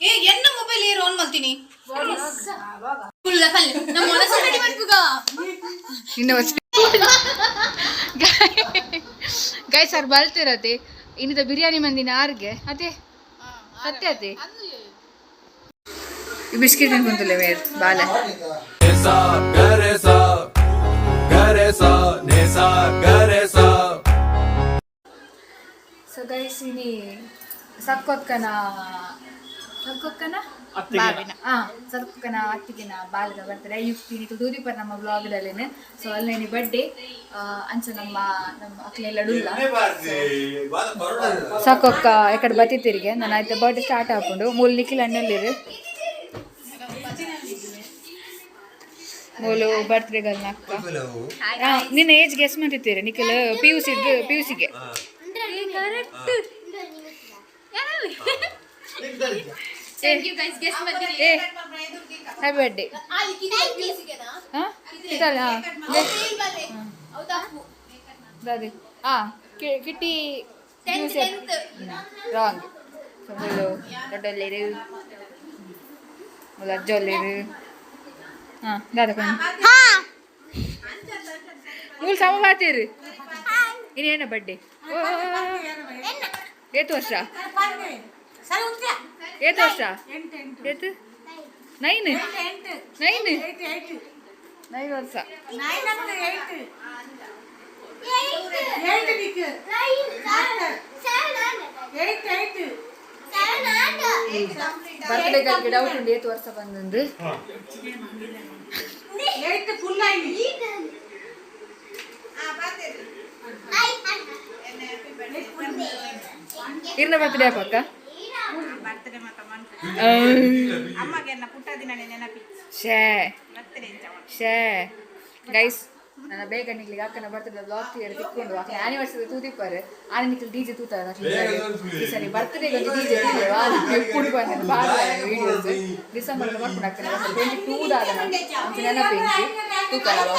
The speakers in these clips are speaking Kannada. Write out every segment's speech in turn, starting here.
என்ன ಮೊಬೈಲ್ ಏರ್ ಆನ್ ಮಾಡ್ತೀನಿ ನಮ್ಮ ಮನಸ್ಸು ರೆಡಿ ಮಾಡ್ಕುಗ ಇನ್ನು ಗೈ ಸರ್ ಬಲ್ತಿರತ್ತೆ ಇನ್ನಿದ ಬಿರಿಯಾನಿ ಮಂದಿನ ಆರ್ಗೆ ಅದೇ ಸತ್ಯ ಅದೇ ಬಿಸ್ಕಿಟ್ ಅನ್ಕೊಂತಲ್ಲ ಬೇರೆ ಬಾಲ ಸೊ ಗೈಸ್ ಇನಿ ಸಕ್ಕೊಕ್ಕನ ಅತ್ತಿಗೆನ ಬಾಲದ ಬರ್ತಾರೆ ಯುಕ್ತಿನಿ ತೂದಿಪರ್ ನಮ್ಮ ಬ್ಲಾಗ್ದಲ್ಲೇನೆ ಸೊ ಅಲ್ಲೇನಿ ಬರ್ಡೇ ಅಂಚ ನಮ್ಮ ಅಕ್ಲೆಲ್ಲಡುಲ್ಲ ಸಕ್ಕೊಕ್ಕ ಎಕಡೆ ಬತ್ತಿತ್ತಿರಿಗೆ ನಾನು ಆಯ್ತು ಬರ್ಡೇ ಸ್ಟಾರ್ಟ್ ಹಾಕೊಂಡು ಮೂಲ ನಿಖಿಲ್ ಅಣ್ಣಲ್ಲಿರು ಮೂಲು ಬರ್ತ್ಡೇಗಲ್ನ ಅಕ್ಕ ನಿನ್ನ ಏಜ್ ಗೆಸ್ ಮಾಡ್ತಿರ್ತೀರಿ ನಿಖಿಲ್ PUCಗೆ Thank you guys, guess ಮಾಡ್ತೀನಿ. Happy birthday. ಇದಲ್ಲ ಹೌದಾ ದಾದಿ ಕಿಟ್ಟಿ 10th ರಾಂಗ್ ಸೊಳ್ಳು ದೊಡ್ಡಲ್ಲಿರು ಅಜ್ಜಲ್ಲಿರು ದಾದ ಮೂಲ ಸಮ ಮಾಡ್ತೀರಿ ಇನ್ನೇನ ಬರ್ಡೇ ಏತು ವರ್ಷ ಏತು ವರ್ಷ ಏತು 9 ವರ್ಷ ಬರ್ತ್ಡೇ ಗಳಿಗೆ ಡೌಟ್ ಉಂಟು ಏತು ವರ್ಷ ಬಂದಂದು ಇರ್ನ ಬರ್ತ್ಡೇ ಪಕ್ಕ ಗೈಸ್ ನನ್ನ ಬೇಗ ನಿಕ್ಲಿಗೆ ಅಕ್ಕನ ಬರ್ತಡೇ ಬ್ಲಾಗ್ ತಿಯರ್ ತಿಕ್ಕೊಂಡು ಅಕ್ಕ ಆನಿವರ್ಸರಿ ತೂದಿಪ್ಪಾರೆ ಆನೆ ನಿಕ್ಲಿ ಡಿಜೆ ತೂತಾರೆ ಸರಿ ಬರ್ತ್ಡೇಗೆ ಒಂದು ಡಿಜೆ ಎప్పుడు ಬಂದ ಭಾಳ ವೀಡಿಯೋಸ್ ಡಿಸೆಂಬರ್ ಮಾಡ್ಕೊಂಡು ಅಕ್ಕನ 22 ದಾಗ ನೆನಪಿಂಚಿ ತೂಕಲ್ಲ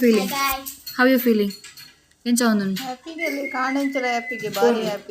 ಫೀಲಿಂಗ್ ಹೌ ಯು ಫೀಲಿಂಗ್ ಎಂಚ ಒಂದು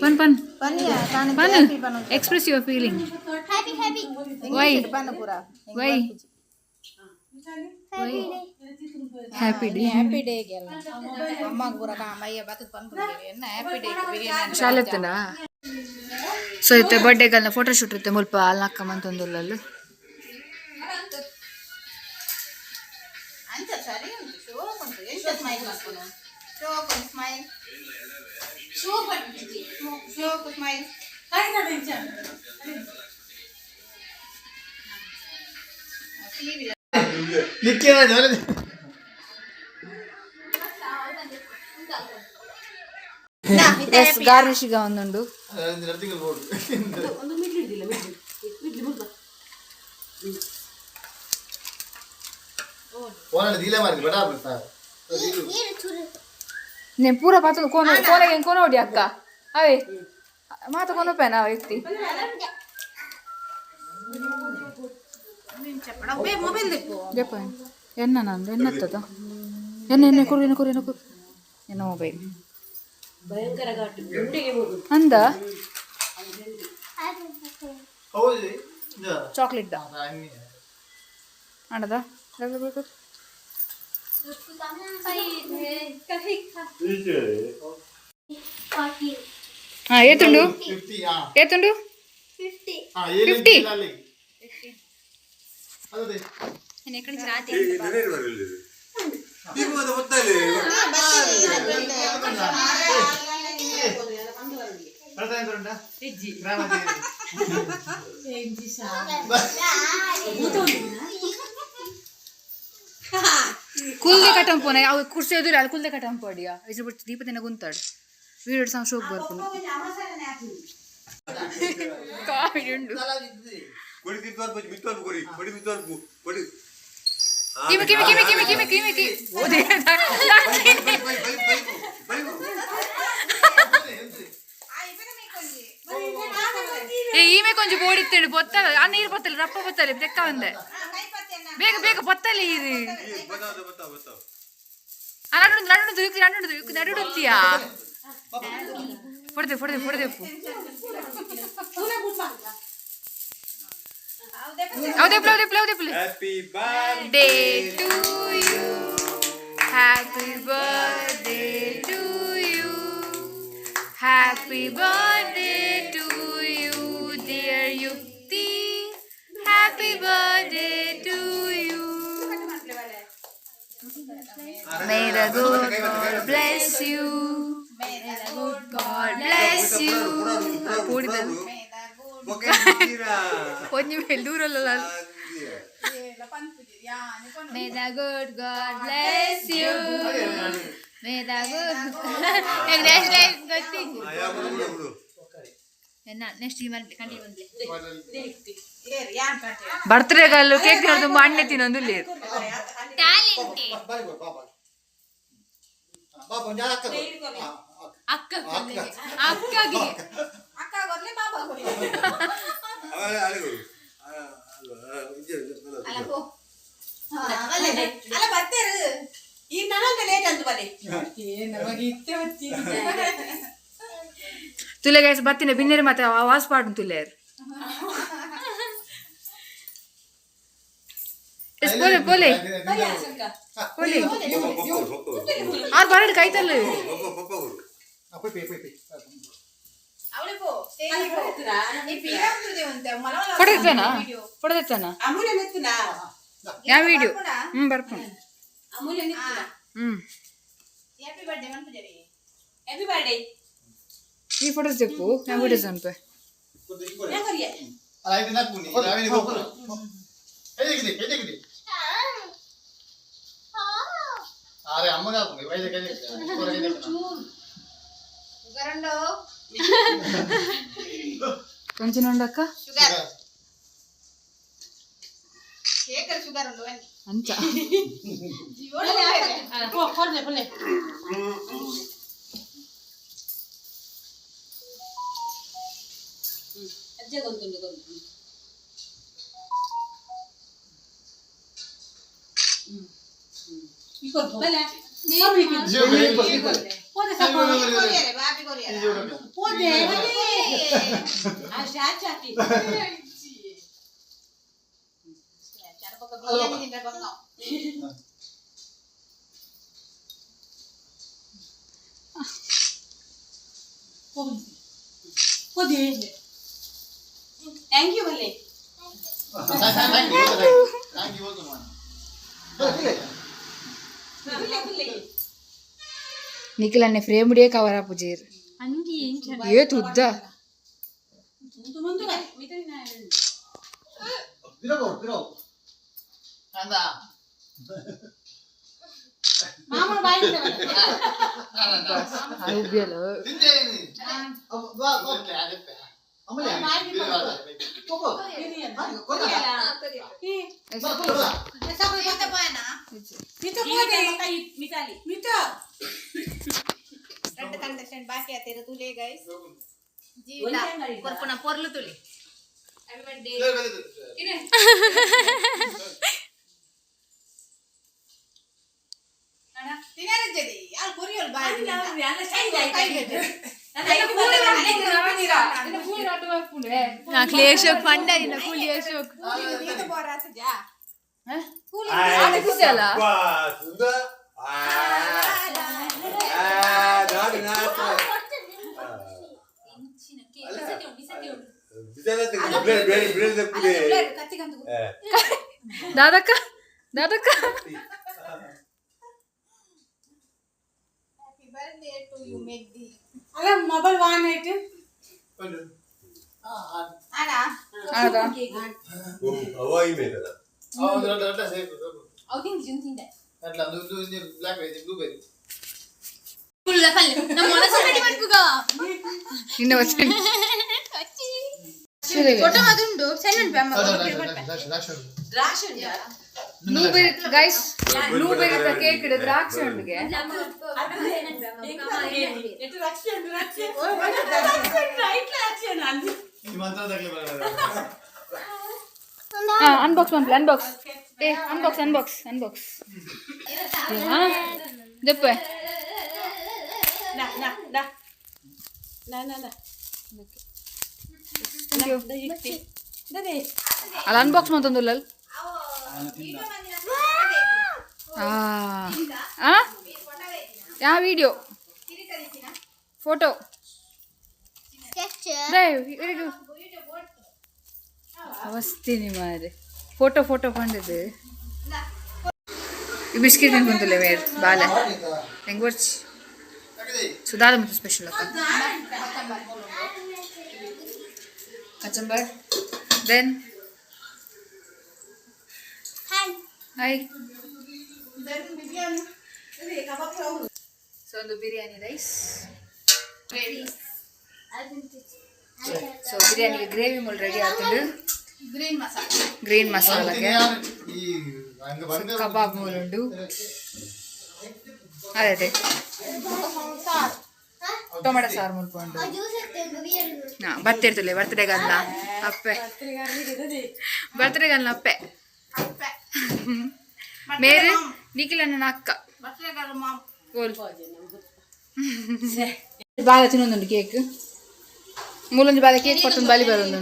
fun fun fun express your feeling why happy day ಶಾಲೆತ್ತನ ಸೊ ಇತ್ತೆ ಬರ್ಡೇಗಲ್ನ ಫೋಟೋ ಶೂಟ್ ಇರುತ್ತೆ ಮುಲ್ಪ ಅಲ್ಲಿ ಹಾಕಂತಂದುಲ್ಲಲ್ಲಿ ಗಾರ್ನಿಶಿಗ ಒಂದುಂಡು నేను పూర పాత్ర కోనకి కొనోడి అక్క అవి మాత కొనపోయినా వ్యక్తి చెప్పండి ఎన్న నందు ఎన్నత్తದ ఎన్న కొరు ఎన్న మొబైల్ ಅಂದ ಚಾಕ್ಲೇಟ್ ದ ಆಡದ ఏతుండు 50 నేను ఎక్కడి నుంచి రాతే ಕುಲ್ದೆ ಕಟ್ಟಂಪೋನ ಅವು ಕುರ್ಸಿ ಎದುರು ಅಲ್ಲಿ ಕುಲ್ದೆ ಕಟ್ಟಂಪೋಡಿಯ ಇದ್ರ ಬಿಟ್ಟು ದೀಪದಿನ ಗುಂತಾಡು ವೀಡಿಯೋ ಸಾಂಗ್ ಶೋಕ್ ಬರ್ಕೊಂಡು ಕಾಮಿಡಿ ಉಂಡು ಕಿಮಿ ఈమె కొంచెం పోడిస్తాడు పొత్తాలి ఆ నీరు పొత్తాలి రప్ప పొత్తాలి తెక్క ఉంది ಬೇಗ పొత్తాలి ఇది నడుడుంతియా ಪುಡ್ದೆಪ್ಪು ಅವದೆಪ್ಪು Happy birthday day to you. Happy birthday to you. Happy birthday to you, dear Yukti. Happy birthday to you. May the good God bless you. May the good God bless you. May the good God bless you. May the good birthday ಗಲ್ಲು ಕೇಕ್ ತಿನ್ನೋದು ಮಣ್ಣೆ ತಿನ್ನೋದು ಲೇರು ಅಲ್ಲ ಬರ್ತೀರ ಈಗ ನನಗೆ ಲೇಟ್ ಅಂತ ಬನ್ನಿ ನಮಗೆ ಇತ್ತೆ ಹಚ್ಚಿ ತುಲೆ ಗೈಸ್ ಬತ್ತಿನ ಬಿನ್ನೇರಿ ಮತ್ತೆ ವಾಸ್ ಪಾಡು ತುಲೇರ್ ಬೋಲೆ ಬೋಲೆ ಬೋಲೆ ಆರ್ ಬಾರಡ್ ಕೈತಲ್ಲ ಕೊಡದೆತ್ತಾನ ಯಾವ ವಿಡಿಯೋ ಬರ್ಕೊಂಡು ಈ ಫೋಟೋಸ್ ತೆಪ್ಪು ನಾ ವಿಡಿಯೋಸ್ ಅನ್ಪೆ కొంచెం ఉండక్క అంత ಥ್ಯಾಂಕ್ ಯು ಬಲ್ಲೆ ನಿಖಿಲ್ ಅನ್ನೇ ಫ್ರೇಮ್ ಮುಡಿಯೇ ಕವರ್ ಆಪು ಜೇರ್ ಏ ತುದ್ದ ಬಾಕಿ ಆತೇರ ತುಲೆ ಗೈಸ್ ಜೀವಿತ ಕೊರ್ಪುನ ಪೊರ್ಲು ತುಲೆ ತಿನ್ನರಜ್ಜದಿ ಯಾರು ಕೊರಿಯೋಲ್ ಬಾಯಿ ನಾಕ್ಲೆ ಅಶೋಕ್ ಪಂಡರಿನ ಕೂಲಿ ಅಶೋಕ್ ಇದು ಬೋರಾತ ಜಾ ಕೂಲಿ ಕೂಸಲ್ಲ దాదక్క దాదక్క హ్యాపీ బర్త్డే టు యు మెగ్ది అలా మొబైల్ వాన్ అయితే ఆడా ఆడా ಹವಾಯಿ ಮೇಕದ ಔಟಿಂಗ್ ಜಿಂತಿಂದೆ ಅಟ್లా blackberry blueberry full full ನಮ್ಮ ಮನಸ್ಸು ರೆಡಿ ಮಾಡ್ಕುಗ ನಿನ್ನ వచ్చి ಫೋಟೋ ಅದುಂಡು ಸೆಂಡ್ ಅನ್ಪೆ ಅಮ್ಮ ration blueberry guys blueberry the cake ಇಡ ದ್ರಾಕ್ಷಿ ಹಣ್ಣಿಗೆ ಎಟ್ಟು ರಾಶನ್ ರಾಶನ್ ರೈಟ್ ರಾಶನ್ ಅಂದಿ ಈ ಮಂತ್ರ ತಗಲಿ ಬರಲ್ಲ ಅನ್ಬಾಕ್ಸ್ ಮಾಡ್ಲಿ ಅನ್ಬಾಕ್ಸ್ ಏ ಅನ್ಬಾಕ್ಸ್ ದಪ್ಪ ನಾ ನಾ ನಾ ಅಲ್ಲ ಅನ್ಬಾಕ್ಸ್ ಮಾಡ್ತಂದಿಲ್ಲ ಯಾವ ವಿಡಿಯೋ ಫೋಟೋ ಅವಸ್ತೀನಿ ಮಾರೆ ಫೋಟೋ ಪಂಡದು ಈ ಬಿಸ್ಕೆಟ್ ತಿನ್ಕೊಂತಲ್ಲ ಬೇರೆ ಬಾಲ ಹೆಂಗೆ ಬರ್ಚಿ ಸುಧಾರ ಮತ್ತು ಸ್ಪೆಷಲ್ ಅಕ್ಕ ಕಚಂಬರ್ ದೆನ್ ಹಾಯ್ ಸೊ ಒಂದು ಬಿರಿಯಾನಿ ರೈಸ್ ಸೊ ಬಿರಿಯಾನಿಗೆ ಗ್ರೇವಿ ಮೂಲ ರೆಡಿ ಆಗ್ತದೆ ಗ್ರೀನ್ ಮಸಾಲಕ್ಕೆ ಕಬಾಬ್ ಮೂಲ ಉಂಟು ಅದೇ ಟೊಮೆಟೊ ಸಾರು ಮುಲ್ಕೊಂಡು ಬರ್ತಿರ್ತಲೆ ಬರ್ತ್ಡೇಗಲ್ಲ ಅಪ್ಪೆ ಬರ್ತ್ಡೇಗಲ್ಲ ಅಪ್ಪೆ ಮೇರೆ ನಿಖಿಲ ನನ್ನ ಅಕ್ಕ ಬಾಲ ತಿನ್ನೊಂದುಂಟು ಕೇಕ್ ಮೂಲೊಂದು ಬಾಲ ಕೇಕ್ ಕೊಟ್ಟೊಂದು ಬಾಲಿ ಬರೋದೊಂದು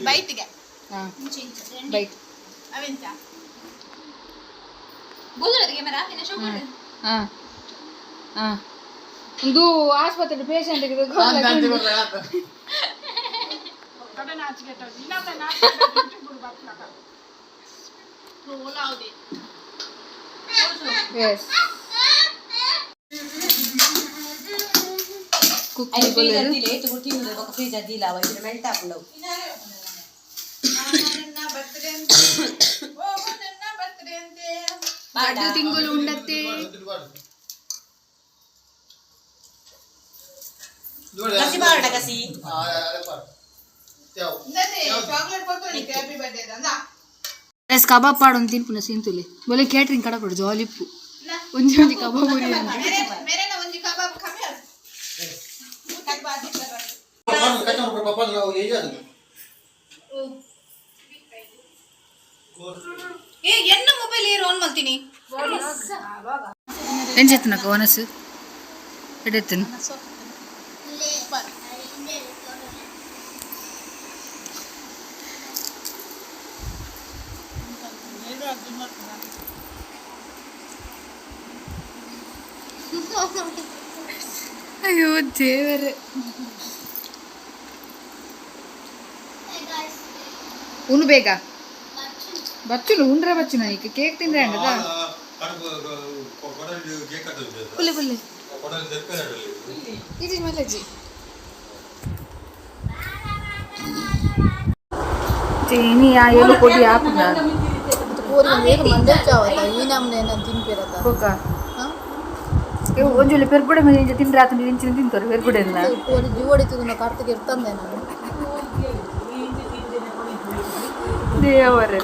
ಬೈಟಿಗೆ ಬೈಟ್ ಒಂದು ಆಸ್ಪತ್ರೆ ಪೇಷಂಟ್ ತಿಂಗಳು ಉಂಡತ್ತೆ ಕಬಾಬ್ ಪಾಡು ಒಂದು ತಿನ್ಪುನ ಸಿಂತುಲೆ ಬೋಲೆ ಕೇಟ್ರಿಂಗ್ ಕಡ ಕೊಡು ಜಾಲಿಪ್ಪು ಒಂಜಿ ಒಂಜಿ ಕಬಾಬ್ ಎನ್ನ ಮೊಬೈಲ್ ಆನ್ ಮಾಡ್ತೀನಿ ಎಂಚೆತ್ತನಕ ಒನಸು ಎಡೆತ್ತನು ಅಯ್ಯೋ ದೇವರೇ ಉಣ್ಣು ಬೇಗ ಬಚ್ಚುನು ಉಂಡ್ರೆ ಬಚ್ಚುನ ಈಗ ಕೇಕ್ ತಿಂದ್ರೆ ಅಂಡದ ಪುಲ್ಲೆ ಪುಲ್ಲೆ ಇದು ಮಲ್ಲಜಿ ಚೀನಿ ಆ ಎಲು ಕೊಡಿ ಹಾಕುದ ಒಂಜೊಳ್ಳೆ ಪೆರ್ಗುಡೆ ಮೇಲೆ ತಿಂದ್ರೆ ಆತ ಇಂಚಿನ ತಿಂತಾರೆ ಪೆರ್ಗುಡೆ ಎಲ್ಲ ಜೀವಡಿತು ಕಾರ್ತಿಗೆ ಇರ್ತಂದೆ ನಾನು ದೇವರೇ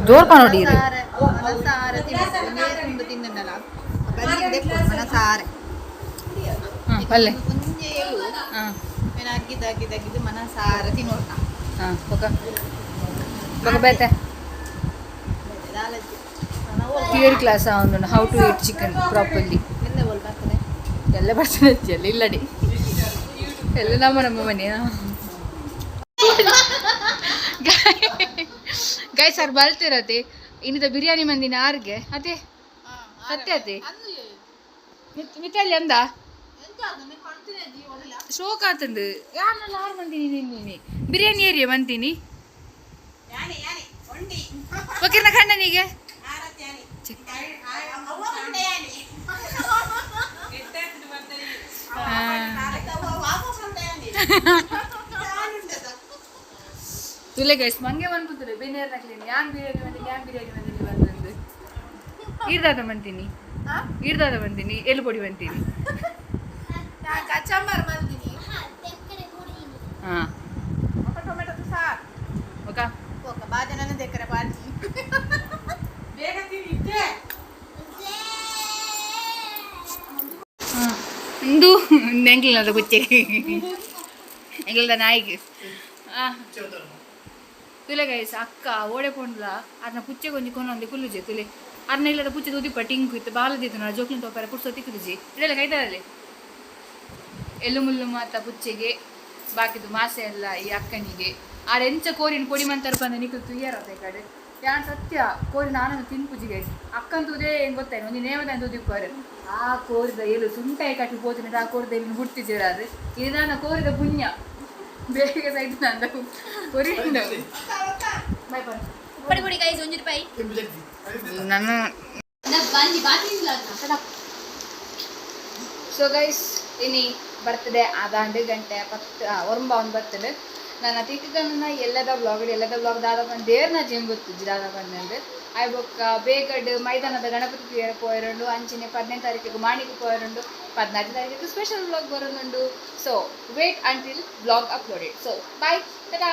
ಜೋರ್ ನೋಡಿ ಪಲ್ಲೆ ಅಗ್ಗಿದ್ದಾಗಿದ್ದಾಗಿದ್ದು ಮನಸಾರ ತಿನ್ನೋಣ ಬೇತೆ ಥಿಯರಿ ಕ್ಲಾಸ್ ಅವನು how to eat chicken properly ಎಲ್ಲ ಬರ್ತದೆ ಎಲ್ಲ ಇಲ್ಲಡಿ ಎಲ್ಲ ನಮ್ಮ ಮನೆಯ ಗೈ ಸರ್ ಬಲ್ತಿರತ್ತೆ ಇನ್ನಿದ ಬಿರಿಯಾನಿ ಮಂದಿನ ಆರ್ಗೆ ಅದೇ ಅತ್ತೆ ಅತ್ತೆ ಮಿತ್ತಲ್ಲಿ ಅಂದ ಶೋಕ್ ಆತಂದು ಯಾರನ್ನೆಲ್ಲ ಆರು ಮಂದಿನಿ ನಿನ್ನೆ ಬಿರಿಯಾನಿ ಏರಿಯ ಮಂತೀನಿ ಓಕೆನ ಖಂಡನಿಗೆ ತುಲೆ ಗೈಸ್ ಮಂಗೆ ಬಂದ್ಬಿಡ್ತಾರೆ ಬೇನೇರ್ ನಕ್ಲೇನಿ ಯಾನ್ ಬಿರಿಯಾನಿ ಬಂದಿನಿ ಈರ್ದಾದ ಬಂತೀನಿ ಎಲ್ಲಿ ಪೊಡಿ ಬಂತೀನಿ ಹಾಂ ಟೊಮೆಟೊ ಸಾರು ಓಕೆ ಬಾಜ ನನ್ನ ದೇಕರೆ ಬಾಜಿ ಬೇಗ ತಿನ್ನಿದ್ದೆ ಇಂದು ಎಂಗ್ಲದ ಬುಚ್ಚೆ ಎಂಗ್ಲದ ನಾಯಿಗೆ ತುಲೆ ಗೈಸ್ ಅಕ್ಕ ಓಡೆ ಪೋಂಡ್ಲ ಅದನ್ನ ಪುಚ್ಚೆ ಕೊಂಚಿ ಕೊನೊಂದು ಕುಲ್ಲುಜೆ ತುಲೆ ಅದನ್ನ ಇಲ್ಲದ ಪುಚ್ಚೆ ತುದಿಪ್ಪ ಟಿಂಕು ಇತ್ತು ಬಾಲದಿತ್ತು ನಾ ಜೋಕ್ಲಿನ ತೋಪಾರ ಪುಡ್ಸೋ ತಿಕ್ಕುದುಜಿ ಇದೆಲ್ಲ ಕೈತಾರಲ್ಲಿ ಎಳ್ಳು ಮುಳ್ಳು ಮಾತ ಪುಚ್ಚೆಗೆ ಬಾಕಿದು ಮಾಸೆ ಎಲ್ಲ ಈ ಅಕ್ಕನಿಗೆ ಆಡ ಎಂಚ ಕೋರಿನ ಪೊಡಿ ಮಂತರ ಬಂದು ನಿಕ್ಲು ತುಯ್ಯಾರತ್ತೆ ಕಡೆ ಯಾನ್ ಸತ್ಯ ಕೋರಿ ನಾನು ತಿನ್ಪುಜಿ ಗೈಸ್ ಅಕ್ಕಂತುದೇ ಏನು ಗೊತ್ತಾಯ್ತು ಒಂದು ನೇಮದ ತುದಿಪ್ಪಾರೆ ಆ ಕೋರಿದ ಎಲು ಸುಂಟಾಯಿ ಕಟ್ಟಿ ಹೋತಿನ ಆ ಕೋರಿದ ಎಲ್ಲಿ ಹುಡ್ತಿದ್ದೀರಾದ್ರೆ ಇದು ನಾನು ಕೋರಿದ ಪುಣ್ಯ ಬೇಗ ಸೈಡ್ ನಂದ ಕೋರಿ ಬಾಯ್ ಬಾಯ್ ಪಡಿ ಪಡಿ ಗೈಸ್ 1 ರೂಪಾಯಿ ನಾನು ಬಾಂದಿ ಬಾತಿ ಇಲ್ಲ ಸೊ ಗೈಸ್ ಇನಿ ಬರ್ತಡೆ ಆದಾಂಡು ಗಂಟೆ 10 ಒರಂಬ ಒಂದು ಬರ್ತಡೆ ನನ್ನ ತಿಕ್ಕನ್ನ ಎಲ್ಲದ ಬ್ಲಾಗ್ ದಾದಾಪನ್ ದೇರ್ನ ಜಂಬುತ್ತಿದ್ದು ದಾದಾಪನ್ನೆಂದು ಆಯ್ ಬೊಕ್ಕ ಬೇಗಡ್ ಮೈದಾನದ ಗಣಪತಿ ತೇರ ಪೋಯರುಂಡು ಅಂಚಿನ 18 ತಾರೀಕಿಗೆ ಮಾಣಿಗೆ ಪೋಯರುಂಡು 14 ತಾರೀಕಿಗೆ ಸ್ಪೆಷಲ್ ಬ್ಲಾಗ್ ಬರೋನುಂಡು so wait until blog uploaded so bye Tata